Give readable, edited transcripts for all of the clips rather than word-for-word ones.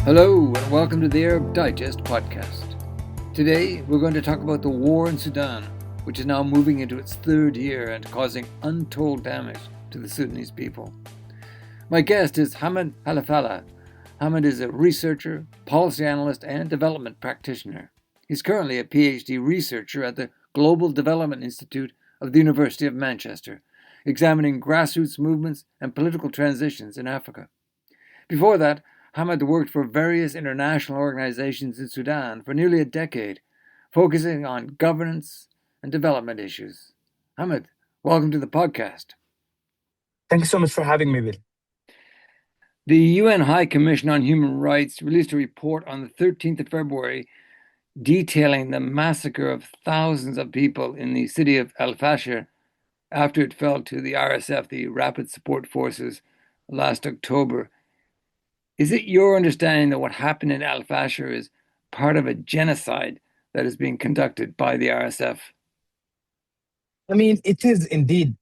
Hello, and welcome to the Arab Digest podcast. Today, we're going to talk about the war in Sudan, which is now moving into its third year and causing untold damage to the Sudanese people. My guest is Hamid Khalafallah. Hamid is a researcher, policy analyst, and development practitioner. He's currently a PhD researcher at the Global Development Institute of the University of Manchester, examining grassroots movements and political transitions in Africa. Before that, Hamid worked for various international organizations in Sudan for nearly a decade, focusing on governance and development issues. Hamid, welcome to the podcast. Thank you so much for having me, Bill. The UN High Commission on Human Rights released a report on the 13th of February detailing the massacre of thousands of people in the city of Al Fashir after it fell to the RSF, the Rapid Support Forces, last October. Is it your understanding that what happened in Al Fashir is part of a genocide that is being conducted by the RSF? I mean, it is indeed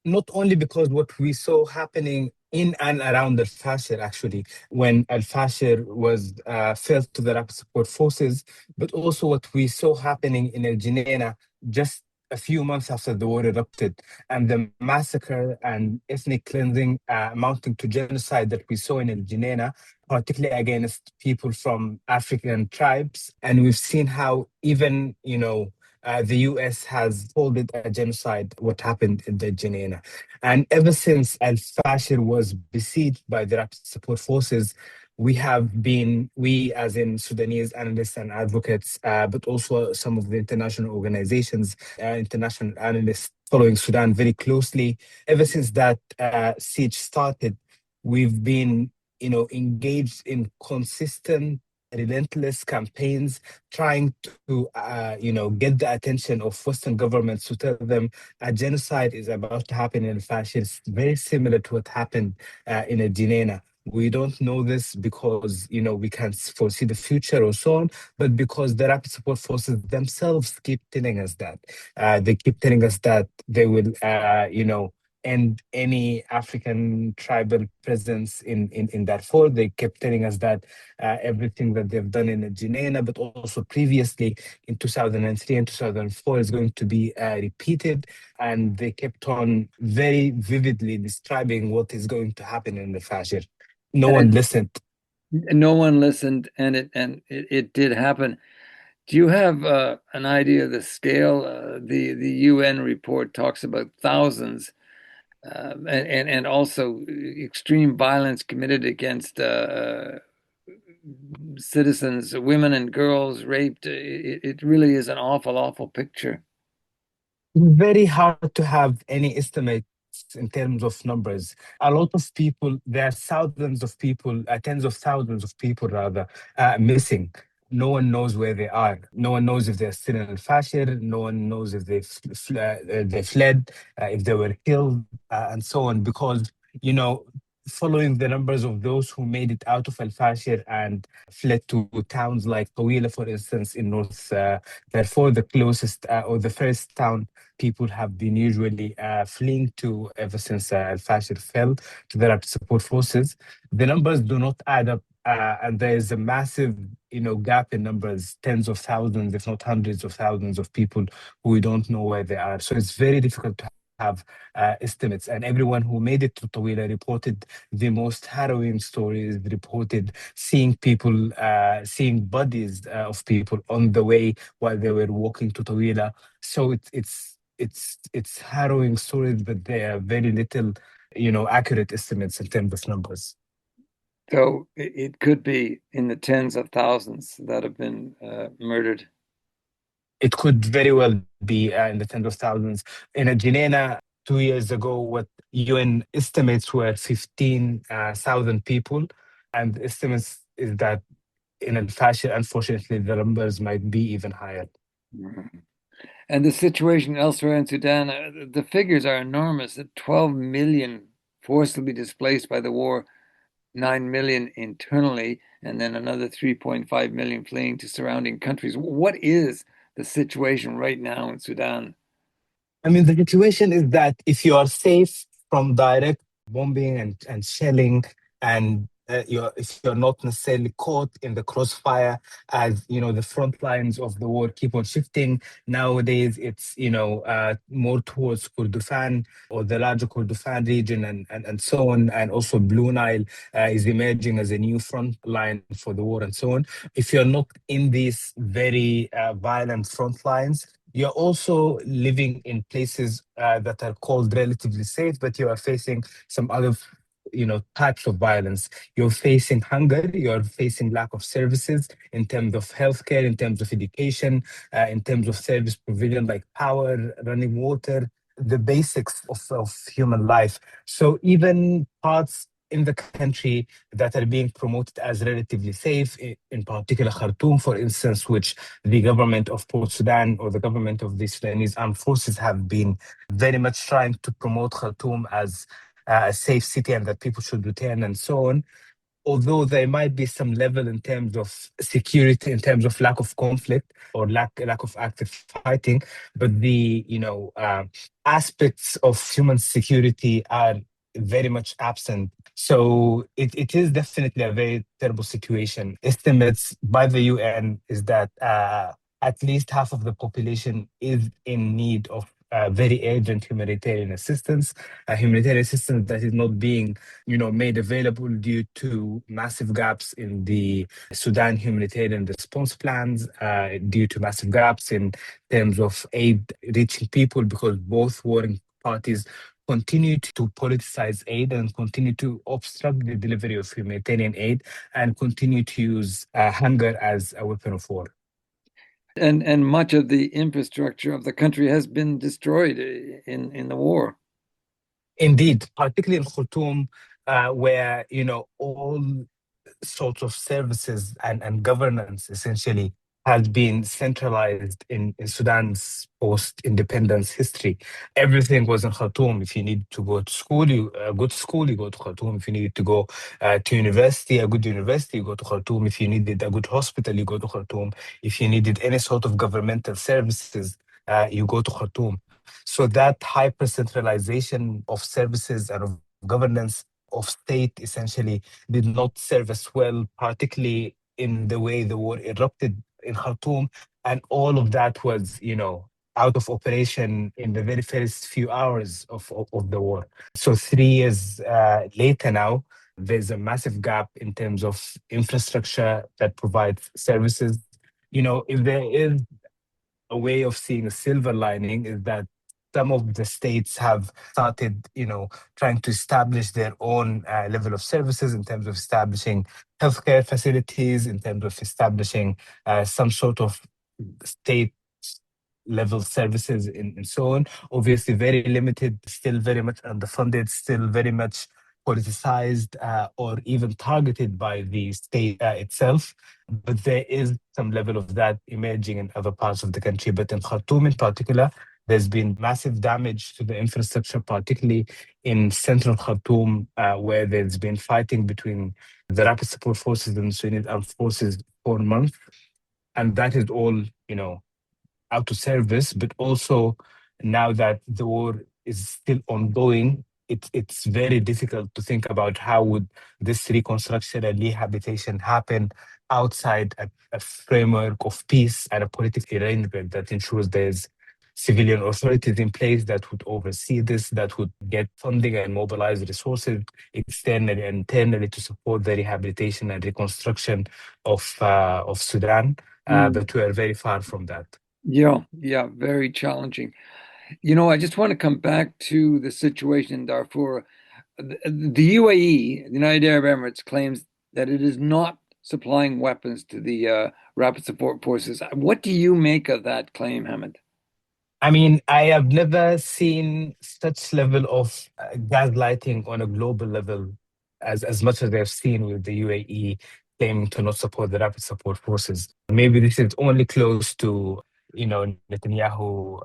not only because what we saw happening in and around Al Fashir, actually, when Al Fashir was fell to the Rapid Support Forces, but also what we saw happening in El Geneina just a few months after the war erupted, and the massacre and ethnic cleansing amounting to genocide that we saw in El Geneina, particularly against people from African tribes. And we've seen how even, the US has called it a genocide, what happened in the Geneina. And ever since Al Fashir was besieged by the Rapid Support Forces, we as in Sudanese analysts and advocates, but also some of the international organizations, international analysts following Sudan very closely. Ever since that siege started, we've been, engaged in consistent relentless campaigns trying to get the attention of Western governments to tell them a genocide is about to happen in fashion. It's very similar to what happened in Edinena. We don't know this because we can't foresee the future or so on, but because the rapid support forces themselves keep telling us that. They keep telling us that they will end any African tribal presence in Darfur. They kept telling us that everything that they've done in Geneina, but also previously in 2003 and 2004 is going to be repeated. And they kept on very vividly describing what is going to happen in the Fashir. No one listened. No one listened, and it did happen. Do you have an idea of the scale? The UN report talks about thousands, and also extreme violence committed against citizens, women and girls raped. It really is an awful, awful picture. Very hard to have any estimates in terms of numbers. A lot of people, there are thousands of people, tens of thousands of people rather, missing. No one knows where they are. No one knows if they're still in Al-Fashir. No one knows if they fled, if they were killed, and so on. Because, following the numbers of those who made it out of Al-Fashir and fled to towns like Tawila, for instance, in North Darfur, the closest or the first town people have been usually fleeing to ever since Al-Fashir fell to the rapid support forces. The numbers do not add up, and there is a massive, gap in numbers, tens of thousands, if not hundreds of thousands of people who we don't know where they are. So it's very difficult to have estimates, and everyone who made it to Tawila reported the most harrowing stories, reported seeing people, seeing bodies of people on the way while they were walking to Tawila. So it's harrowing stories, but they are very little, accurate estimates in terms of numbers. So it could be in the tens of thousands that have been murdered. It could very well be in the tens of thousands. In Argentina, 2 years ago, what UN estimates were 15,000 people, and the estimates is that in a fashion, unfortunately, the numbers might be even higher. Mhm. And the situation elsewhere in Sudan, the figures are enormous. 12 million forcibly displaced by the war, 9 million internally, and then another 3.5 million fleeing to surrounding countries. What is the situation right now in Sudan? I mean, the situation is that if you are safe from direct bombing and shelling and if you're not necessarily caught in the crossfire, as the front lines of the war keep on shifting. Nowadays, it's more towards Kordofan or the larger Kordofan region, and so on, and also Blue Nile is emerging as a new front line for the war, and so on. If you're not in these very violent front lines, you're also living in places that are called relatively safe, but you are facing some other types of violence. You're facing hunger, you're facing lack of services in terms of healthcare, in terms of education, in terms of service provision like power, running water, the basics of human life. So even parts in the country that are being promoted as relatively safe, in particular Khartoum, for instance, which the government of Port Sudan or the government of the Sudanese armed forces have been very much trying to promote Khartoum as a safe city and that people should return and so on. Although there might be some level in terms of security, in terms of lack of conflict or lack of active fighting, but the aspects of human security are very much absent. So it is definitely a very terrible situation. Estimates by the UN is that at least half of the population is in need of very urgent humanitarian assistance that is not being made available due to massive gaps in the Sudan humanitarian response plans, due to massive gaps in terms of aid reaching people, because both warring parties continue to politicize aid and continue to obstruct the delivery of humanitarian aid and continue to use hunger as a weapon of war. And much of the infrastructure of the country has been destroyed in the war. Indeed, particularly in Khartoum, where all sorts of services and governance essentially has been centralized in Sudan's post-independence history. Everything was in Khartoum. If you need to go to school, a good school, you go to Khartoum. If you needed to go to university, a good university, you go to Khartoum. If you needed a good hospital, you go to Khartoum. If you needed any sort of governmental services, you go to Khartoum. So that hyper centralization of services and of governance of state essentially did not serve us well, particularly in the way the war erupted in Khartoum. And all of that was, out of operation in the very first few hours of the war. So 3 years later now, there's a massive gap in terms of infrastructure that provides services. If there is a way of seeing a silver lining, is that some of the states have started, trying to establish their own level of services in terms of establishing healthcare facilities, in terms of establishing some sort of state level services and so on. Obviously, very limited, still very much underfunded, still very much politicized or even targeted by the state itself. But there is some level of that emerging in other parts of the country. But in Khartoum in particular, there's been massive damage to the infrastructure, particularly in central Khartoum, where there's been fighting between the Rapid Support Forces and the Sudanese Armed Forces for months. And that is all, out of service, but also now that the war is still ongoing, it's very difficult to think about how would this reconstruction and rehabilitation happen outside a framework of peace and a political arrangement that ensures there's civilian authorities in place that would oversee this, that would get funding and mobilize resources externally and internally to support the rehabilitation and reconstruction of Sudan. But we are very far from that. Yeah, very challenging. I just want to come back to the situation in Darfur. The UAE, the United Arab Emirates, claims that it is not supplying weapons to the Rapid Support Forces. What do you make of that claim, Hamid? I mean, I have never seen such level of gaslighting on a global level as much as I've seen with the UAE claiming to not support the rapid support forces. Maybe this is only close to, Netanyahu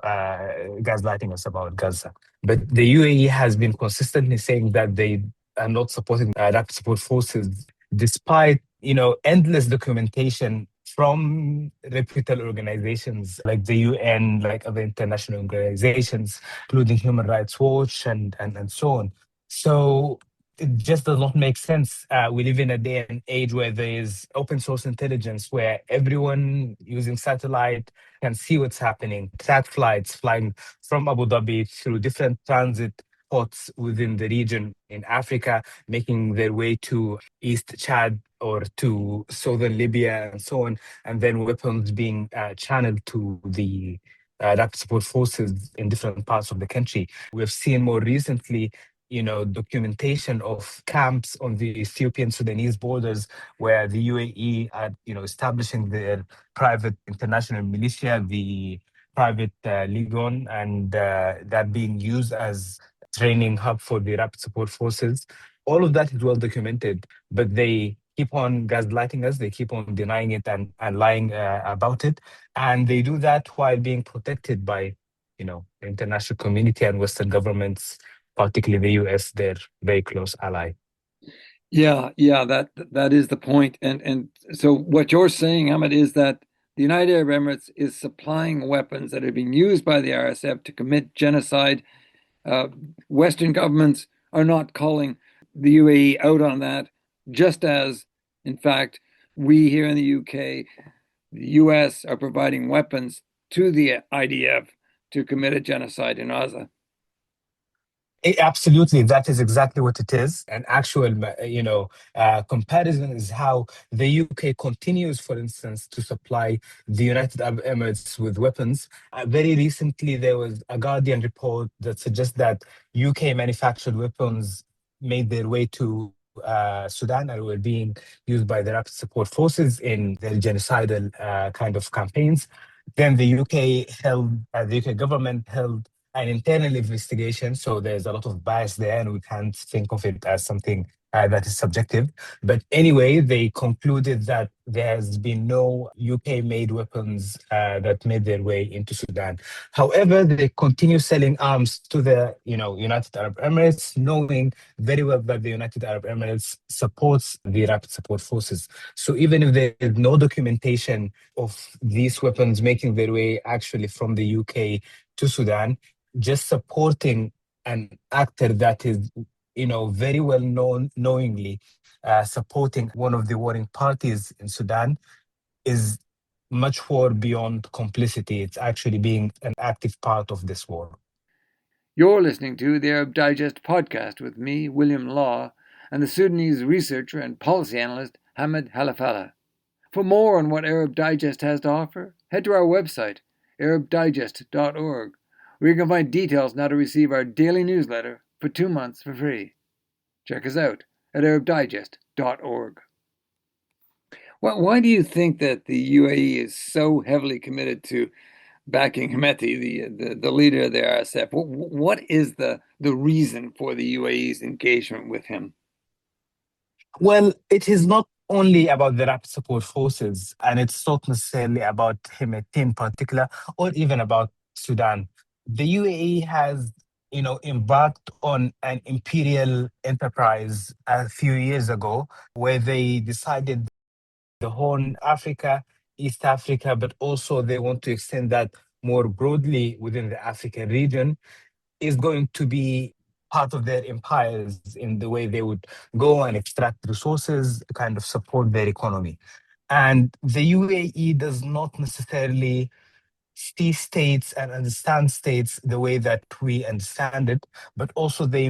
gaslighting us about Gaza. But the UAE has been consistently saying that they are not supporting rapid support forces, despite, endless documentation from reputable organizations like the UN, like other international organizations, including Human Rights Watch and so on. So it just does not make sense. We live in a day and age where there is open source intelligence, where everyone using satellite can see what's happening, track flights flying from Abu Dhabi through different transit ports within the region in Africa, making their way to East Chad or to southern Libya and so on, and then weapons being channeled to the rapid support forces in different parts of the country. We've seen more recently, documentation of camps on the Ethiopian Sudanese borders where the UAE are, establishing their private international militia, the private Legon, and that being used as training hub for the rapid support forces. All of that is well documented, but they keep on gaslighting us. They keep on denying it and lying about it. And they do that while being protected by, the international community and Western governments, particularly the US, their very close ally. Yeah, yeah, that is the point. And so what you're saying, Hamid, is that the United Arab Emirates is supplying weapons that are being used by the RSF to commit genocide. Uh, Western governments are not calling the UAE out on that, just as, in fact, we here in the UK, the US are providing weapons to the IDF to commit a genocide in Gaza. Absolutely, that is exactly what it is. An actual, comparison is how the UK continues, for instance, to supply the United Arab Emirates with weapons. Very recently, there was a Guardian report that suggests that UK manufactured weapons made their way to Sudan and were being used by the rapid support forces in their genocidal kind of campaigns. Then the UK government held an internal investigation. So there's a lot of bias there, and we can't think of it as something that is subjective. But anyway, they concluded that there has been no UK-made weapons that made their way into Sudan. However, they continue selling arms to the United Arab Emirates, knowing very well that the United Arab Emirates supports the rapid support forces. So even if there is no documentation of these weapons making their way actually from the UK to Sudan, just supporting an actor that is, very well known, knowingly supporting one of the warring parties in Sudan is much more beyond complicity. It's actually being an active part of this war. You're listening to the Arab Digest podcast with me, William Law, and the Sudanese researcher and policy analyst Hamid Khalafallah. For more on what Arab Digest has to offer, head to our website, arabdigest.org, where you can find details on how to receive our daily newsletter for 2 months for free. Check us out at arabdigest.org. Why do you think that the UAE is so heavily committed to backing Hemeti, the leader of the RSF? What is the reason for the UAE's engagement with him? Well, it is not only about the rapid support forces, and it's not necessarily about Hemeti in particular, or even about Sudan. The UAE has, embarked on an imperial enterprise a few years ago, where they decided the Horn Africa, East Africa, but also they want to extend that more broadly within the African region, is going to be part of their empires in the way they would go and extract resources, kind of support their economy. And the UAE does not necessarily see states and understand states the way that we understand it, but also they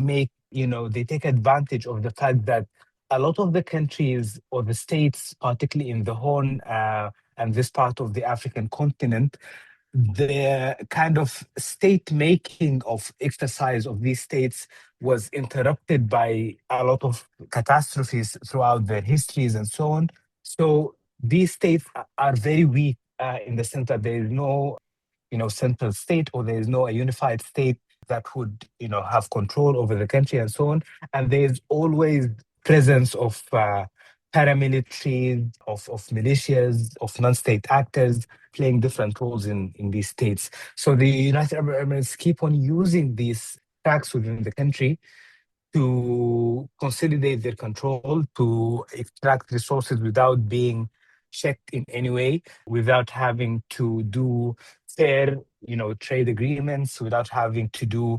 take advantage of the fact that a lot of the countries or the states, particularly in the Horn and this part of the African continent, the kind of state making of exercise of these states was interrupted by a lot of catastrophes throughout their histories and so on. So these states are very weak in the sense that there is no, central state, or there is no a unified state that would, have control over the country and so on. And there's always presence of paramilitaries, of militias, of non-state actors playing different roles in these states. So the United Arab Emirates keep on using these attacks within the country to consolidate their control, to extract resources without being checked in any way, without having to do fair, trade agreements, without having to do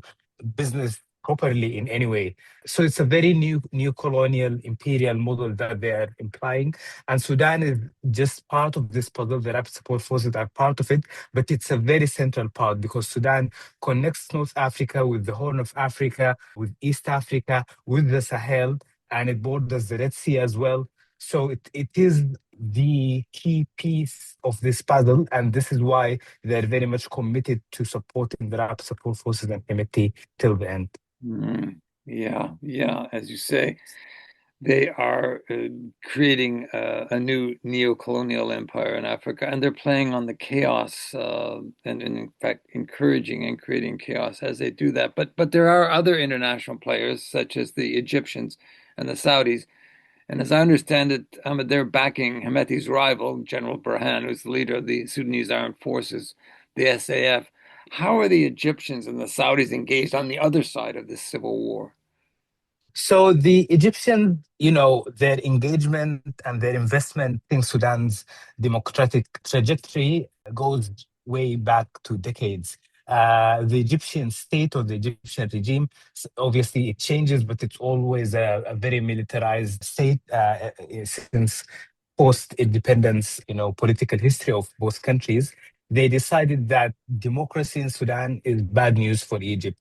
business properly in any way. So it's a very new colonial imperial model that they are implying. And Sudan is just part of this puzzle. The rapid support forces are part of it, but it's a very central part because Sudan connects North Africa with the Horn of Africa, with East Africa, with the Sahel, and it borders the Red Sea as well. So it is the key piece of this puzzle, and this is why they're very much committed to supporting the rapid support forces and committee till the end. Mm, yeah, yeah. As you say, they are creating a new neo-colonial empire in Africa, and they're playing on the chaos and in fact, encouraging and creating chaos as they do that. But there are other international players, such as the Egyptians and the Saudis. And as I understand it, Ahmed, they're backing Hemeti's rival, General Burhan, who's the leader of the Sudanese Armed Forces, the SAF. How are the Egyptians and the Saudis engaged on the other side of this civil war? So the Egyptians, their engagement and their investment in Sudan's democratic trajectory goes way back to decades. The Egyptian state or the Egyptian regime, obviously it changes, but it's always a very militarized state since post-independence, political history of both countries. They decided that democracy in Sudan is bad news for Egypt.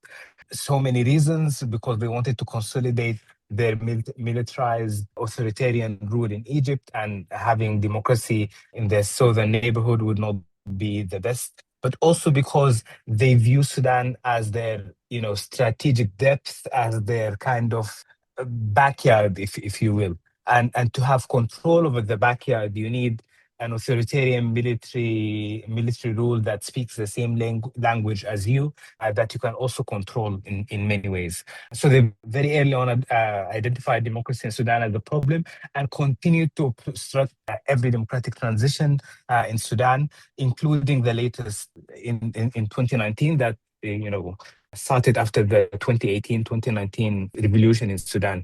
So many reasons, because they wanted to consolidate their militarized authoritarian rule in Egypt, and having democracy in their southern neighborhood would not be the best. But also because they view Sudan as their, strategic depth, as their kind of backyard, if you will. And to have control over the backyard, you need an authoritarian military rule that speaks the same language as you, that you can also control in many ways. So they very early on identified democracy in Sudan as a problem, and continued to obstruct every democratic transition in Sudan, including the latest in 2019 that started after the 2018-2019 revolution in Sudan.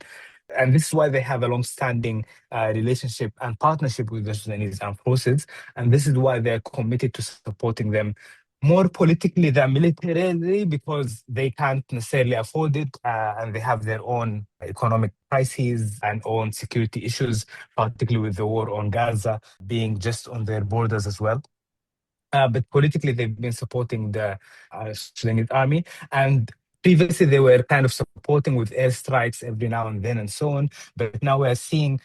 And this is why they have a long-standing relationship and partnership with the Sudanese armed forces. And this is why they're committed to supporting them more politically than militarily, because they can't necessarily afford it. And they have their own economic crises and own security issues, particularly with the war on Gaza being just on their borders as well. But politically, they've been supporting the Sudanese army. And previously, they were kind of supporting with airstrikes every now and then and so on. But now we're seeing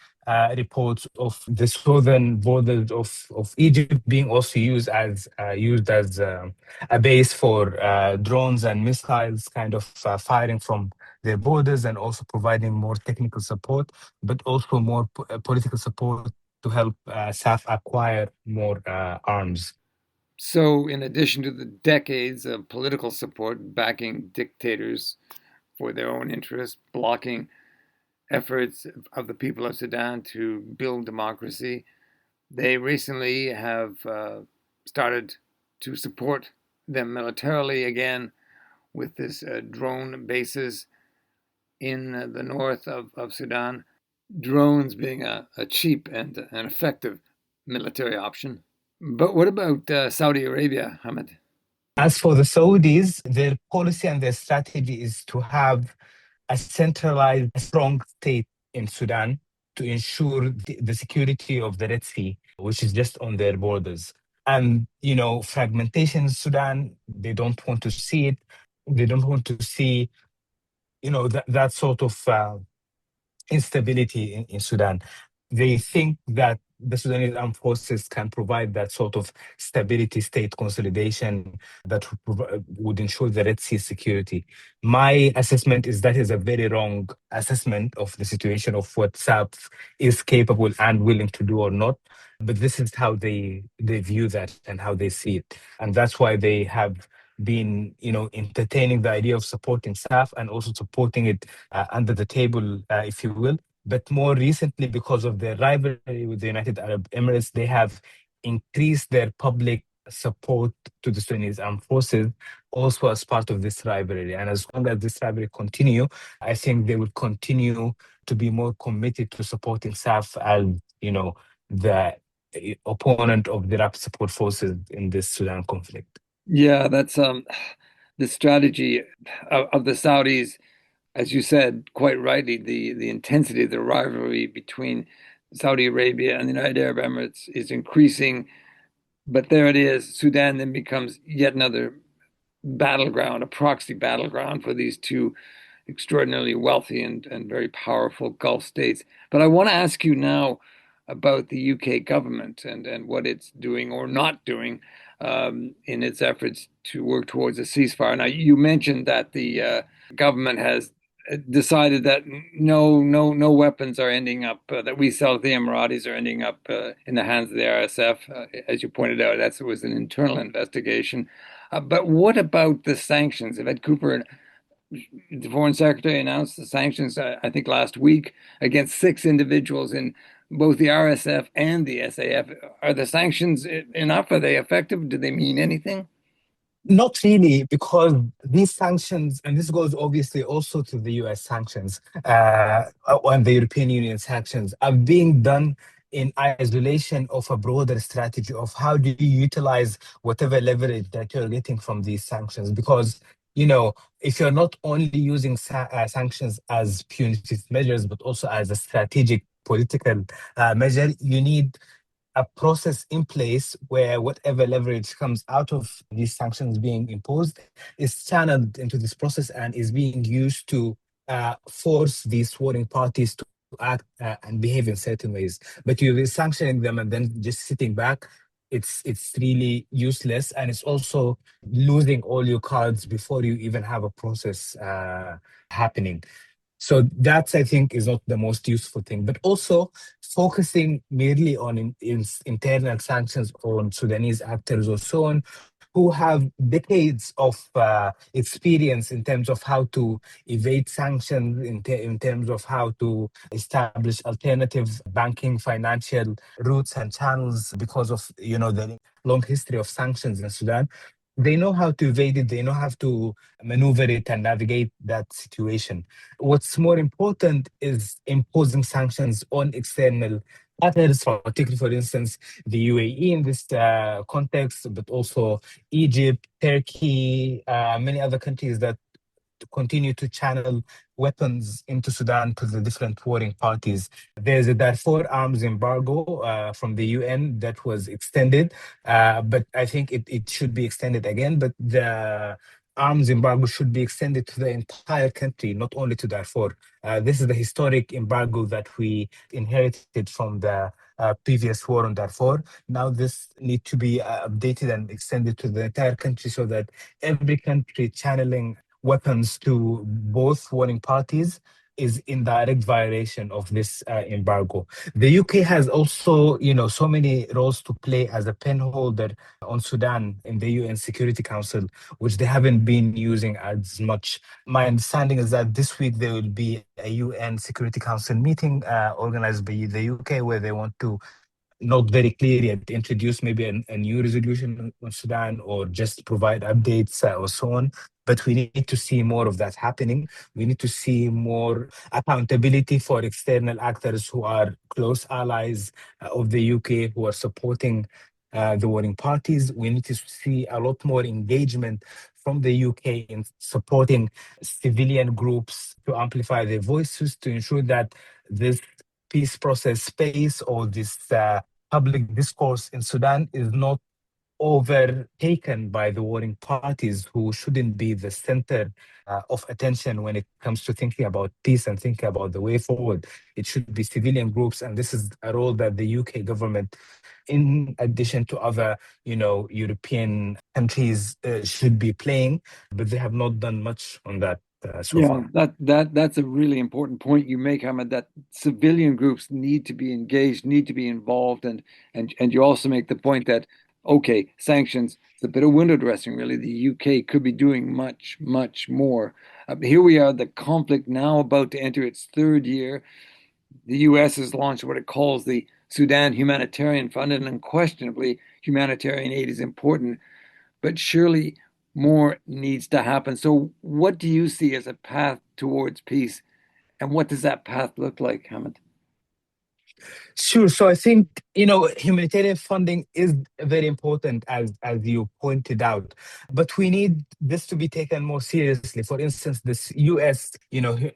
reports of the southern borders of Egypt being also used as a base for drones and missiles, kind of firing from their borders, and also providing more technical support, but also more political support to help SAF acquire more arms. So, in addition to the decades of political support backing dictators for their own interests, blocking efforts of the people of Sudan to build democracy, they recently have started to support them militarily again with this drone bases in the north of Sudan. Drones being a cheap and an effective military option. But what about Saudi Arabia, Hamid? As for the Saudis, their policy and their strategy is to have a centralized, strong state in Sudan to ensure the security of the Red Sea, which is just on their borders. And, fragmentation in Sudan, they don't want to see it. They don't want to see, that sort of instability in Sudan. They think that the Sudanese armed forces can provide that sort of stability, state consolidation that would ensure the Red Sea security. My assessment is that is a very wrong assessment of the situation of what SAF is capable and willing to do or not. But this is how they view that and how they see it. And that's why they have been, entertaining the idea of supporting SAF and also supporting it under the table, if you will. But more recently, because of their rivalry with the United Arab Emirates, they have increased their public support to the Sudanese armed forces also as part of this rivalry. And as long as this rivalry continue, I think they will continue to be more committed to supporting SAF as, the opponent of the rapid support forces in this Sudan conflict. Yeah, that's the strategy of the Saudis. as you said quite rightly, the intensity of the rivalry between Saudi Arabia and the United Arab Emirates is increasing. But there it is. Sudan then becomes yet another battleground, a proxy battleground for these two extraordinarily wealthy and very powerful Gulf states. But I want to ask you now about the UK government and what it's doing or not doing in its efforts to work towards a ceasefire. Now, you mentioned that the government has decided that no weapons are ending up that we sell to the Emiratis are ending up in the hands of the RSF. As you pointed out, that was an internal investigation. But what about the sanctions? If Ed Cooper, the foreign secretary, announced the sanctions, I think last week, against six individuals in both the RSF and the SAF. Are the sanctions enough? Are they effective? Do they mean anything? Not really, because these sanctions, and this goes obviously also to the US sanctions and the European Union sanctions, are being done in isolation of a broader strategy of how do you utilize whatever leverage that you're getting from these sanctions. Because, if you're not only using sanctions as punitive measures, but also as a strategic political measure, you need a process in place where whatever leverage comes out of these sanctions being imposed is channeled into this process and is being used to force these warring parties to act and behave in certain ways. But you're sanctioning them and then just sitting back, it's really useless, and it's also losing all your cards before you even have a process happening. So that's, I think, is not the most useful thing. But also focusing merely on internal sanctions on Sudanese actors or so on, who have decades of experience in terms of how to evade sanctions, in terms of how to establish alternative banking, financial routes and channels because of the long history of sanctions in Sudan. They know how to evade it. They know how to maneuver it and navigate that situation. What's more important is imposing sanctions on external actors, particularly, for instance, the UAE in this context, but also Egypt, Turkey, many other countries that to continue to channel weapons into Sudan to the different warring parties. There's a Darfur arms embargo from the UN that was extended, but I think it should be extended again. But the arms embargo should be extended to the entire country, not only to Darfur. This is the historic embargo that we inherited from the previous war on Darfur. Now this need to be updated and extended to the entire country so that every country channeling weapons to both warring parties is in direct violation of this embargo. The UK has also, so many roles to play as a pen holder on Sudan in the UN Security Council, which they haven't been using as much. My understanding is that this week there will be a UN Security Council meeting organized by the UK where they want to not very clear yet, introduce maybe a new resolution on Sudan or just provide updates or so on. But we need to see more of that happening. We need to see more accountability for external actors who are close allies of the UK, who are supporting the warring parties. We need to see a lot more engagement from the UK in supporting civilian groups to amplify their voices, to ensure that this peace process space or this public discourse in Sudan is not overtaken by the warring parties who shouldn't be the center of attention when it comes to thinking about peace and thinking about the way forward. It should be civilian groups, and this is a role that the UK government, in addition to other, European countries, should be playing, but they have not done much on that so Yeah, far. that's a really important point you make, Hamid, that civilian groups need to be engaged, need to be involved, and you also make the point that okay, sanctions, it's a bit of window dressing, really. The UK could be doing much, much more. Here we are, the conflict now about to enter its third year. The US has launched what it calls the Sudan Humanitarian Fund, and unquestionably, humanitarian aid is important, but surely more needs to happen. So, what do you see as a path towards peace, and what does that path look like, Hamid? Sure. So I think, humanitarian funding is very important, as you pointed out, but we need this to be taken more seriously. For instance, this US,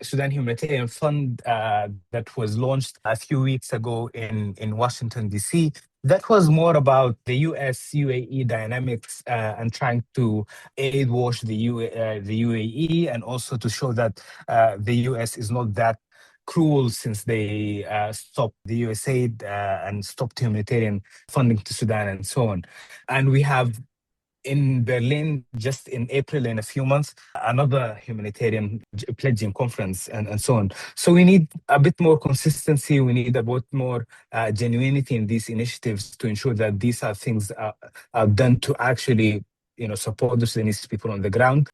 Sudan Humanitarian Fund that was launched a few weeks ago in Washington, D.C., that was more about the US UAE dynamics and trying to aid wash the UAE, and also to show that the US is not that cruel, since they stopped the USAID and stopped humanitarian funding to Sudan and so on. And we have in Berlin, just in April, in a few months, another humanitarian pledging conference, and so on. So we need a bit more consistency. We need a bit more genuinity in these initiatives to ensure that these are things are done to actually, support the Sudanese people on the ground.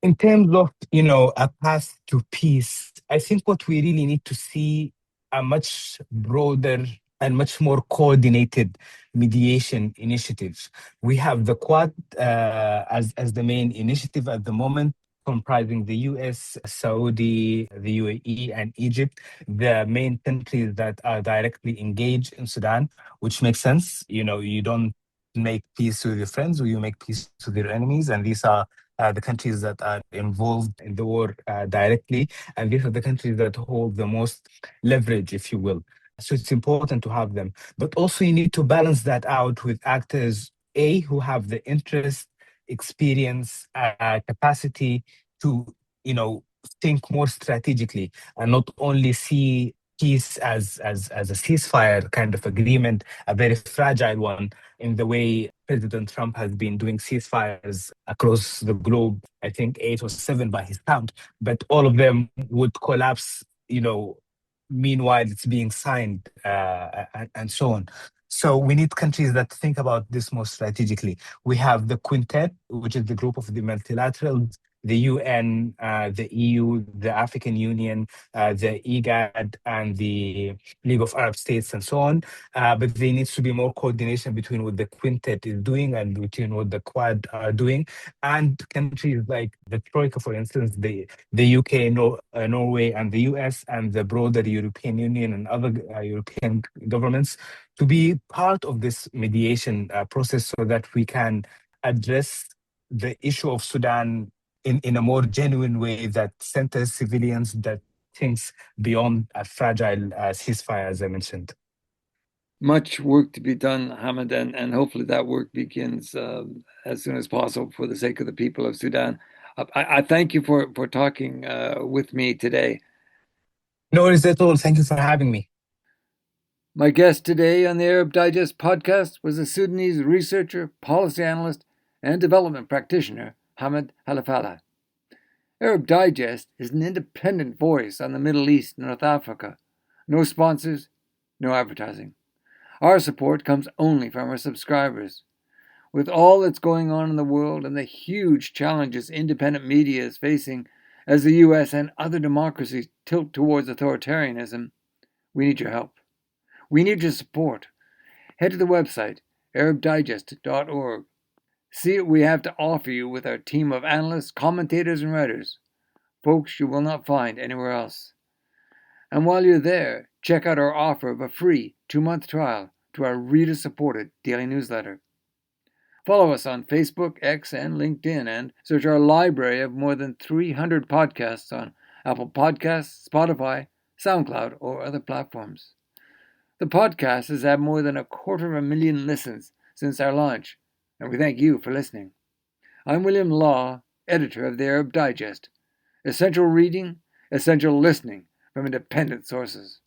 In terms of, a path to peace, I think what we really need to see a much broader and much more coordinated mediation initiatives. We have the Quad as the main initiative at the moment, comprising the US, Saudi, the UAE, and Egypt, the main countries that are directly engaged in Sudan, which makes sense. You don't make peace with your friends, or you make peace with your enemies, and these are the countries that are involved in the war directly, and these are the countries that hold the most leverage, if you will. So it's important to have them. But also, you need to balance that out with actors, A, who have the interest, experience, capacity to, think more strategically, and not only see peace as a ceasefire kind of agreement, a very fragile one, in the way President Trump has been doing ceasefires across the globe. I think 8 or 7 by his count, but all of them would collapse, meanwhile it's being signed, and so on. So we need countries that think about this more strategically. We have the Quintet, which is the group of the multilaterals, the UN, the EU, the African Union, the IGAD, and the League of Arab States, and so on. But there needs to be more coordination between what the Quintet is doing and between what the Quad are doing. And countries like the Troika, for instance, the UK, Norway, and the US, and the broader European Union and other European governments, to be part of this mediation process, so that we can address the issue of Sudan in a more genuine way that centers civilians, that thinks beyond a fragile ceasefire, as I mentioned. Much work to be done, Hamid, and hopefully that work begins as soon as possible for the sake of the people of Sudan. I thank you for talking with me today. No worries at all. Thank you for having me. My guest today on the Arab Digest podcast was a Sudanese researcher, policy analyst, and development practitioner, Hamid Khalafallah. Arab Digest is an independent voice on the Middle East and North Africa. No sponsors, no advertising. Our support comes only from our subscribers. With all that's going on in the world and the huge challenges independent media is facing as the US and other democracies tilt towards authoritarianism, we need your help. We need your support. Head to the website, arabdigest.org. See what we have to offer you with our team of analysts, commentators, and writers, folks you will not find anywhere else. And while you're there, check out our offer of a free 2-month trial to our reader-supported daily newsletter. Follow us on Facebook, X, and LinkedIn, and search our library of more than 300 podcasts on Apple Podcasts, Spotify, SoundCloud, or other platforms. The podcast has had more than 250,000 listens since our launch, and we thank you for listening. I'm William Law, editor of the Arab Digest. Essential reading, essential listening from independent sources.